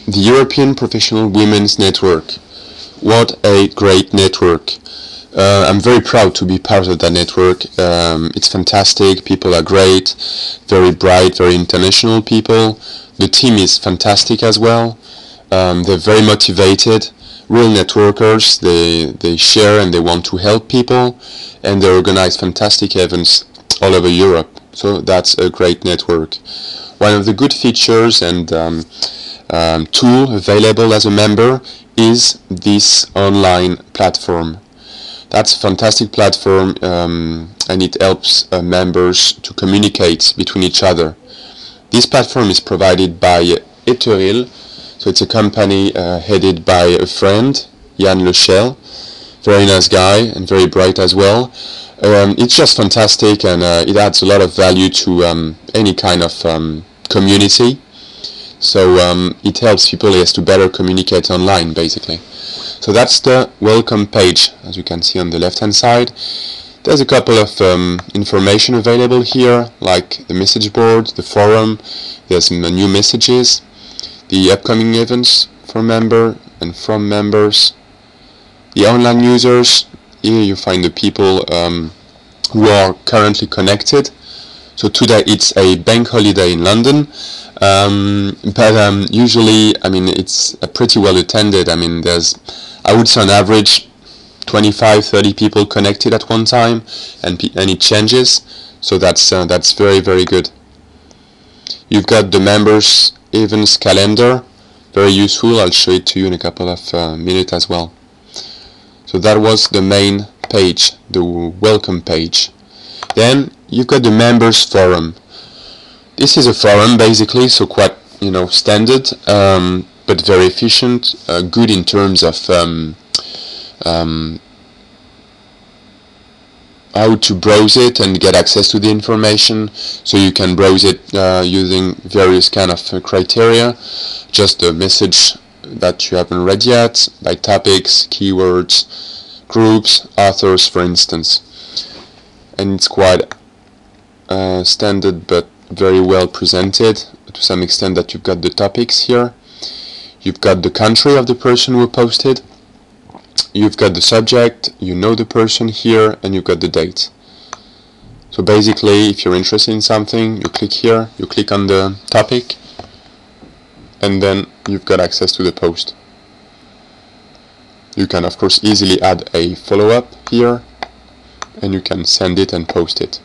the European Professional Women's Network. What a great network. I'm very proud to be part of that network. It's fantastic, people are great, very bright, very international people. The team is fantastic as well. They're very motivated, real networkers. They share and they want to help people, and they organize fantastic events all over Europe. So that's a great network. One of the good features and tool available as a member is this online platform. That's a fantastic platform, and it helps members to communicate between each other. This platform is provided by Etheryl, so it's a company headed by a friend, Jan Lechel, very nice guy and very bright as well. It's just fantastic, and it adds a lot of value to any kind of community. So it helps people to better communicate online, basically. So that's the welcome page, as you can see on the left hand side. There's a couple of information available here, like the message board, the forum. There's some new messages, the upcoming events for member and from members, the online users. Here you find the people who are currently connected. So today it's a bank holiday in London, but usually, I mean, it's pretty well attended. I mean, there's, I would say on average 25-30 people connected at one time, and it changes, so that's very, very good. You've got the members events calendar, very useful. I'll show it to you in a couple of minutes as well. So that was the main page, the welcome page. Then you've got the members forum. This is a forum basically, so quite, you know, standard, but very efficient, good in terms of how to browse it and get access to the information. So you can browse it using various kind of criteria, just a message that you haven't read yet, by topics, keywords, groups, authors, for instance. And it's quite standard but very well presented, to some extent that you've got the topics here, you've got the country of the person who posted, you've got the subject, you know the person here, and you've got the date. So basically, if you're interested in something, you click here, you click on the topic, and then you've got access to the post. You can of course easily add a follow-up here, and you can send it and post it.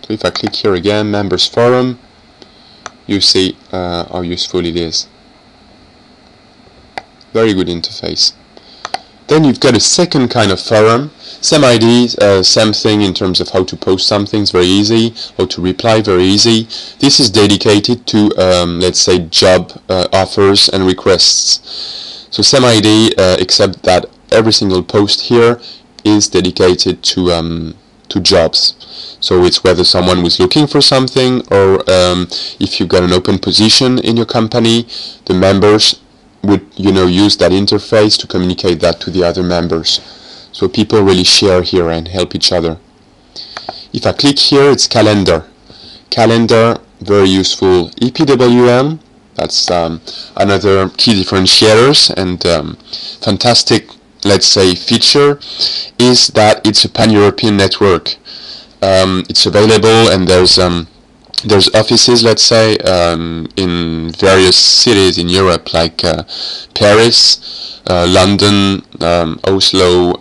So if I click here again, members forum, you see how useful it is. Very good interface. Then you've got a second kind of forum, same idea, same thing in terms of how to post something, it's very easy, how to reply, very easy. This is dedicated to, let's say, job offers and requests. So same idea, except that every single post here is dedicated to jobs. So it's whether someone was looking for something, or if you've got an open position in your company, the members would, you know, use that interface to communicate that to the other members. So people really share here and help each other. If I click here, it's calendar. Calendar, very useful. EPWN, that's another key differentiators, and fantastic, let's say, feature is that it's a pan-European network. It's available, and there's offices, let's say, in various cities in Europe, like Paris, London, Oslo,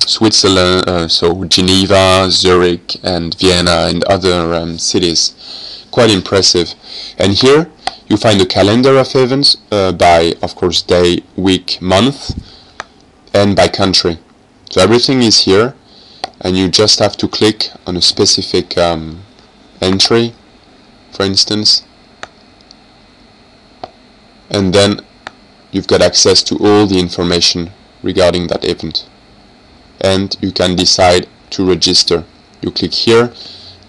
Switzerland, so Geneva, Zurich, and Vienna, and other cities. Quite impressive. And here you find a calendar of events by, of course, day, week, month, and by country. So everything is here, and you just have to click on a specific entry, for instance, and then you've got access to all the information regarding that event, and you can decide to register. You click here,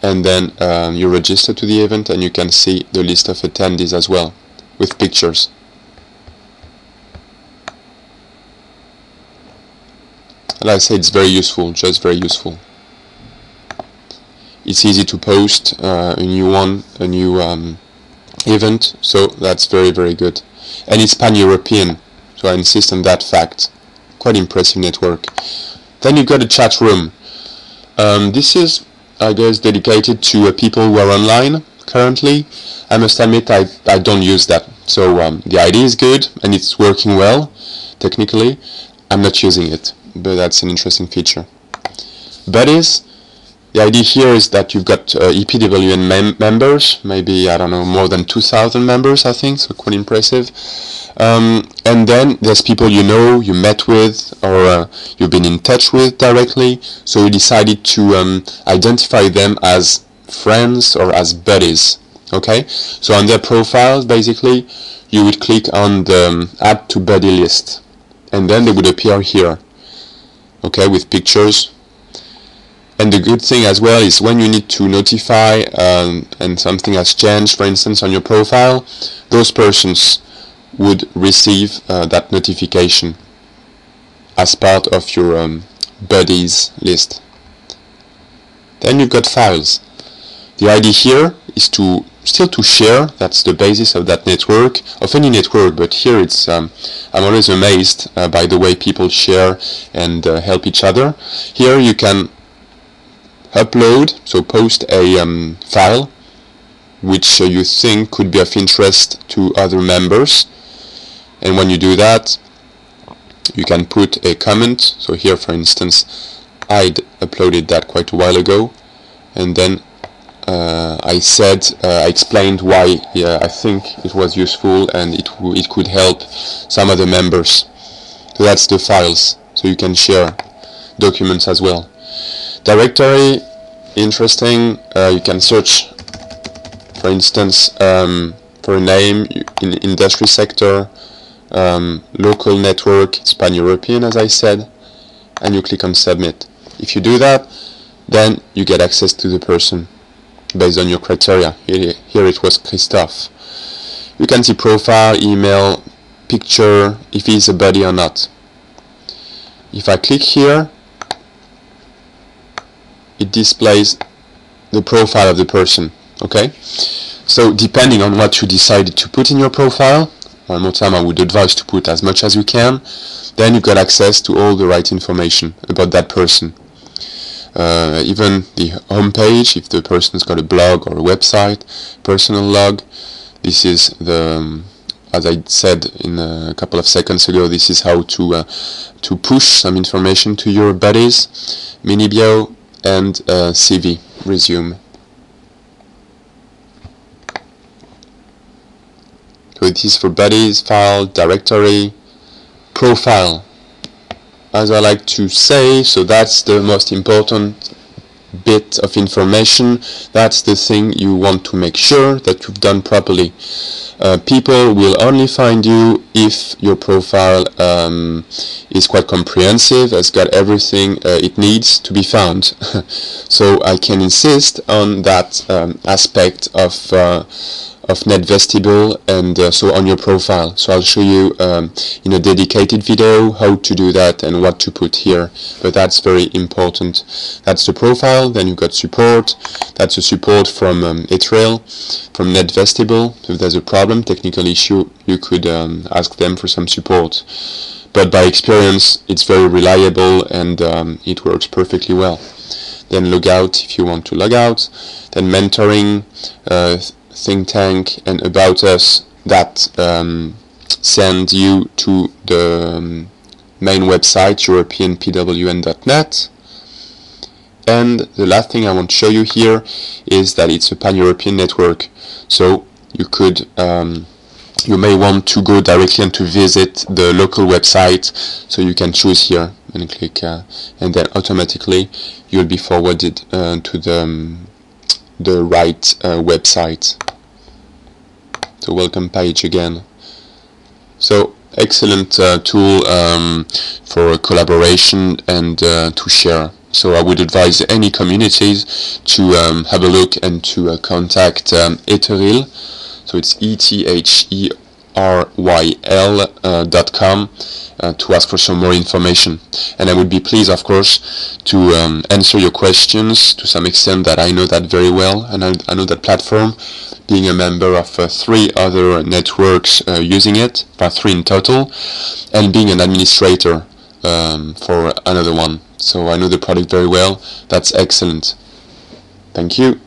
and then you register to the event, and you can see the list of attendees as well, with pictures. And I say it's very useful, just very useful. It's easy to post a new event, so that's very good. And it's pan-European, so I insist on that fact. Quite impressive network. Then you've got a chat room. This is, I guess, dedicated to people who are online currently. I must admit I don't use that. So the idea is good and it's working well technically. I'm not using it, but that's an interesting feature. Buddies, the idea here is that you've got EPWN members, maybe, I don't know, more than 2,000 members, I think, so quite impressive. And then there's people you know, you met with, or you've been in touch with directly, so you decided to identify them as friends or as buddies. Okay, so on their profiles, basically, you would click on the Add to Buddy list, and then they would appear here, okay, with pictures. And the good thing as well is when you need to notify and something has changed, for instance, on your profile, those persons would receive that notification as part of your buddies list. Then you've got files. The idea here is still to share. That's the basis of that network, of any network, but here it's I'm always amazed by the way people share and help each other. Here you can upload, so post a file which you think could be of interest to other members, and when you do that you can put a comment. So here, for instance, I'd uploaded that quite a while ago, and then I explained why I think it was useful and it could help some other members. So that's the files, so you can share documents as well. Directory, interesting. You can search, for instance, for a name in industry sector, local network, it's pan-European as I said, and you click on submit. If you do that, then you get access to the person based on your criteria. Here it was Christophe. You can see profile, email, picture, if he's a buddy or not. If I click here, it displays the profile of the person. Okay, so depending on what you decided to put in your profile, one more time I would advise to put as much as you can, then you got access to all the right information about that person. Even the home page, if the person's got a blog or a website, personal log. This is the, as I said in a couple of seconds ago, this is how to push some information to your buddies. Mini bio and CV resume. So it is for buddies, file, directory, profile. As I like to say, so that's the most important bit of information. That's the thing you want to make sure that you've done properly. People will only find you if your profile is quite comprehensive, has got everything it needs to be found. So I can insist on that aspect of Netvestibule and so on your profile. So I'll show you in a dedicated video how to do that and what to put here, but that's very important. That's the profile. Then you've got support. That's the support from Etheryl, from Netvestibule. So if there's a problem, technical issue, you could ask them for some support, but by experience it's very reliable and it works perfectly well. Then logout if you want to log out. Then mentoring, think tank, and about us, that send you to the main website, EPWN.net. And the last thing I want to show you here is that it's a pan-European network, so you could you may want to go directly and to visit the local website, so you can choose here and click and then automatically you'll be forwarded to the right website. The welcome page again. So excellent tool for collaboration and to share. So I would advise any communities to have a look and to contact Etheryl. So it's ETHERYL. eryl.com to ask for some more information. And I would be pleased, of course, to answer your questions to some extent, that I know that very well, and I know that platform, being a member of 3 other networks using it, 3 in total, and being an administrator for another one. So I know the product very well. That's excellent. Thank you.